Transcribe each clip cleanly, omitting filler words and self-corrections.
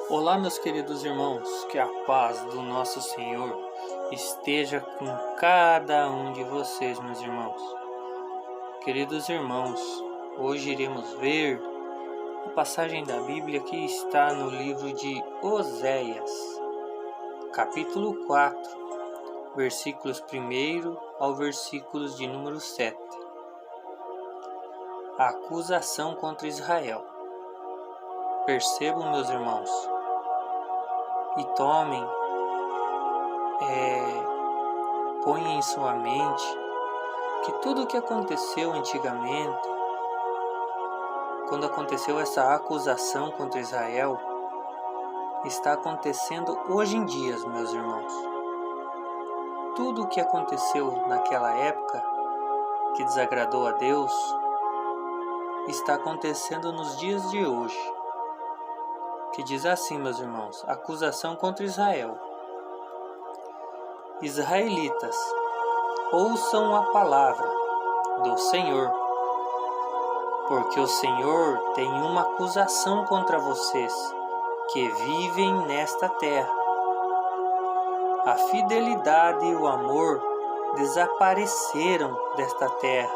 Olá, meus queridos irmãos, que a paz do nosso Senhor esteja com cada um de vocês, meus irmãos. Queridos irmãos, hoje iremos ver a passagem da Bíblia que está no livro de Oséias, capítulo 4, versículos 1 ao versículos de número 7. A acusação contra Israel. Percebam, meus irmãos, e tomem, ponham em sua mente que tudo o que aconteceu antigamente, quando aconteceu essa acusação contra Israel, está acontecendo hoje em dia, meus irmãos. Tudo o que aconteceu naquela época que desagradou a Deus está acontecendo nos dias de hoje. Que diz assim, meus irmãos, acusação contra Israel. Israelitas, ouçam a palavra do Senhor, porque o Senhor tem uma acusação contra vocês que vivem nesta terra. A fidelidade e o amor desapareceram desta terra,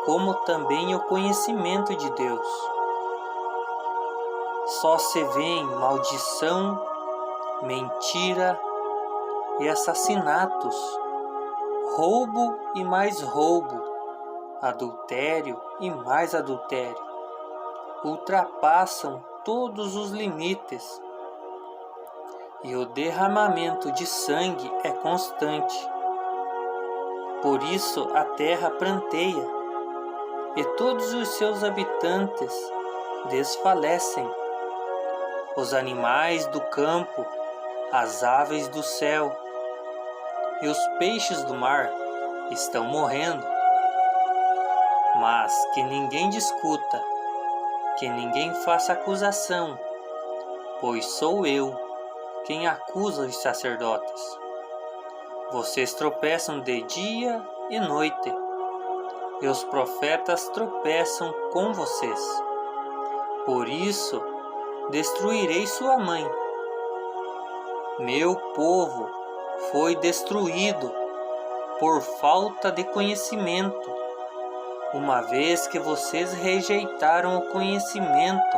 como também o conhecimento de Deus. Só se vêem maldição, mentira e assassinatos, roubo e mais roubo, adultério e mais adultério. Ultrapassam todos os limites e o derramamento de sangue é constante. Por isso a terra pranteia e todos os seus habitantes desfalecem. Os animais do campo, as aves do céu e os peixes do mar estão morrendo. Mas que ninguém discuta, que ninguém faça acusação, pois sou eu quem acusa os sacerdotes. Vocês tropeçam de dia e noite, e os profetas tropeçam com vocês. Por isso, destruirei sua mãe. Meu povo foi destruído por falta de conhecimento. Uma vez que vocês rejeitaram o conhecimento,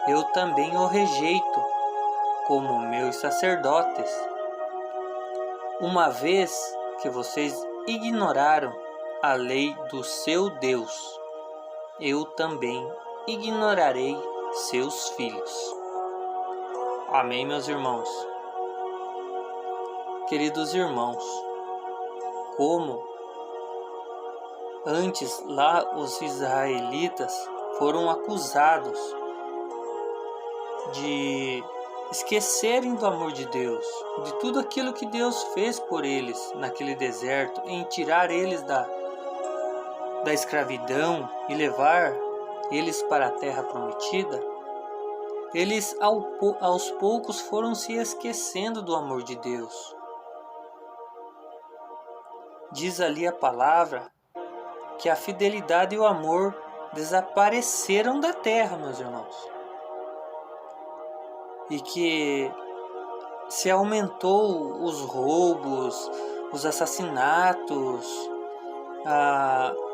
eu também o rejeito, como meus sacerdotes. Uma vez que vocês ignoraram a lei do seu Deus, eu também ignorarei seus filhos. Amém, meus irmãos. Queridos irmãos, como antes lá os israelitas foram acusados de esquecerem do amor de Deus, de tudo aquilo que Deus fez por eles naquele deserto, em tirar eles da escravidão e levar eles para a terra prometida, eles aos poucos foram se esquecendo do amor de Deus. Diz ali a palavra que a fidelidade e o amor desapareceram da terra, meus irmãos. E que se aumentou os roubos, os assassinatos,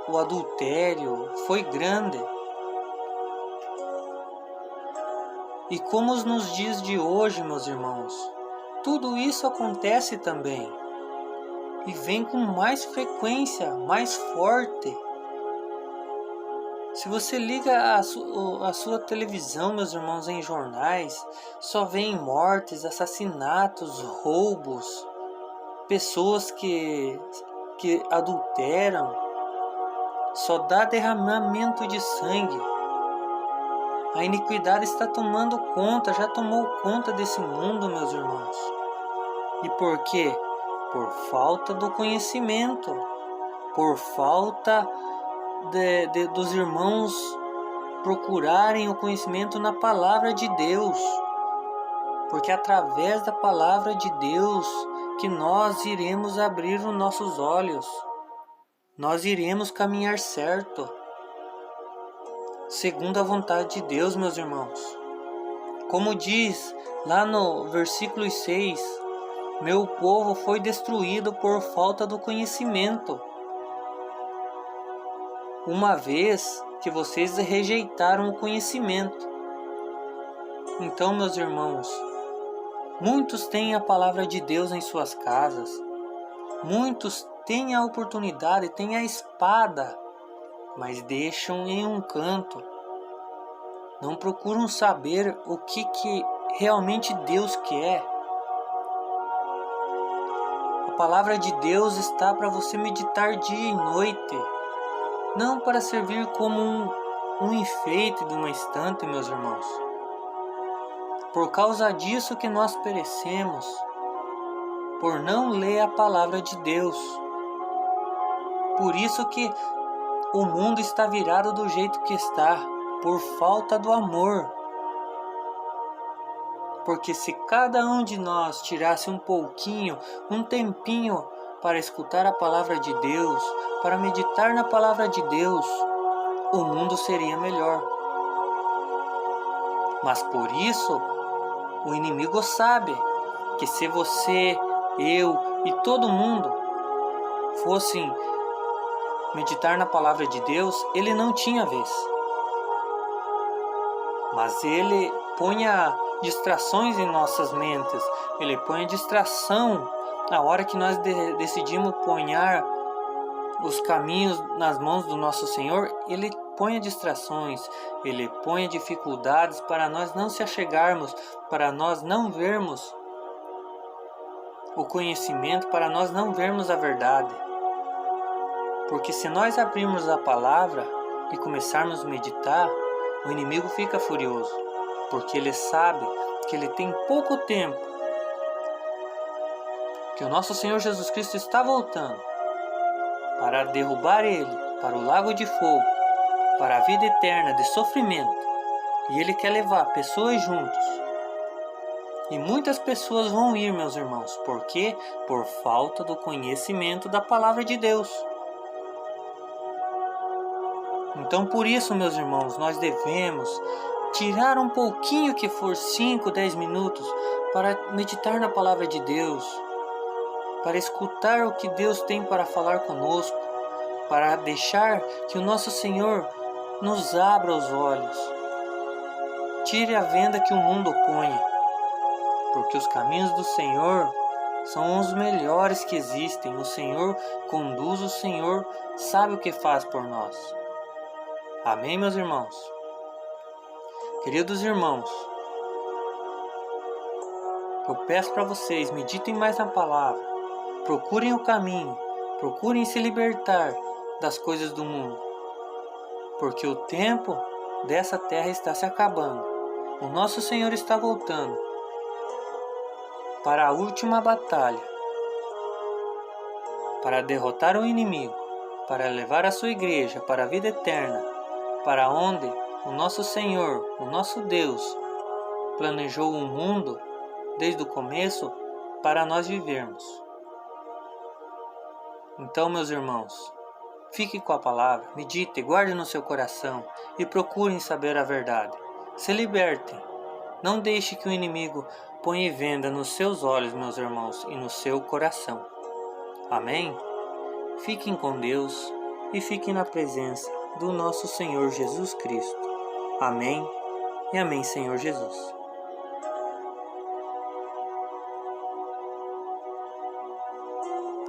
o adultério foi grande. E como nos dias de hoje, meus irmãos, tudo isso acontece também. E vem com mais frequência, mais forte. Se você liga a sua televisão, meus irmãos, em jornais, só vem mortes, assassinatos, roubos, pessoas que adulteram, só dá derramamento de sangue. A iniquidade está tomando conta, já tomou conta desse mundo, meus irmãos. E por quê? Por falta do conhecimento, por falta dos irmãos procurarem o conhecimento na palavra de Deus. Porque é através da palavra de Deus que nós iremos abrir os nossos olhos, nós iremos caminhar certo, segundo a vontade de Deus, meus irmãos. Como diz lá no versículo 6, meu povo foi destruído por falta do conhecimento, uma vez que vocês rejeitaram o conhecimento. Então, meus irmãos, muitos têm a palavra de Deus em suas casas, muitos têm a oportunidade, têm a espada, mas deixam em um canto. Não procuram saber o que realmente Deus quer. A palavra de Deus está para você meditar dia e noite, não para servir como um enfeite de uma estante, meus irmãos. Por causa disso que nós perecemos, por não ler a palavra de Deus. Por isso que o mundo está virado do jeito que está, por falta do amor. Porque se cada um de nós tirasse um pouquinho, um tempinho para escutar a palavra de Deus, para meditar na palavra de Deus, o mundo seria melhor. Mas por isso, o inimigo sabe que se você, eu e todo mundo fossem meditar na palavra de Deus, ele não tinha vez. Mas ele põe distrações em nossas mentes. Ele põe distração na hora que nós decidimos pôr os caminhos nas mãos do nosso Senhor. Ele põe distrações, ele põe dificuldades para nós não se achegarmos, para nós não vermos o conhecimento, para nós não vermos a verdade. Porque se nós abrirmos a palavra e começarmos a meditar, o inimigo fica furioso, porque ele sabe que ele tem pouco tempo, que o nosso Senhor Jesus Cristo está voltando para derrubar ele para o lago de fogo, para a vida eterna de sofrimento, e ele quer levar pessoas juntos. E muitas pessoas vão ir, meus irmãos, porque por falta do conhecimento da palavra de Deus. Então, por isso, meus irmãos, nós devemos tirar um pouquinho, que for 5, 10 minutos, para meditar na palavra de Deus, para escutar o que Deus tem para falar conosco, para deixar que o nosso Senhor nos abra os olhos. Tire a venda que o mundo põe, porque os caminhos do Senhor são os melhores que existem. O Senhor conduz, o Senhor sabe o que faz por nós. Amém, meus irmãos? Queridos irmãos, eu peço para vocês, meditem mais na palavra, procurem o caminho, procurem se libertar das coisas do mundo, porque o tempo dessa terra está se acabando. O nosso Senhor está voltando para a última batalha, para derrotar o inimigo, para levar a sua igreja para a vida eterna, para onde o nosso Senhor, o nosso Deus, planejou o mundo desde o começo para nós vivermos. Então, meus irmãos, fique com a palavra, medite, guarde no seu coração e procurem saber a verdade. Se libertem. Não deixe que o inimigo ponha venda nos seus olhos, meus irmãos, e no seu coração. Amém? Fiquem com Deus e fiquem na presença do nosso Senhor Jesus Cristo. Amém e amém, Senhor Jesus.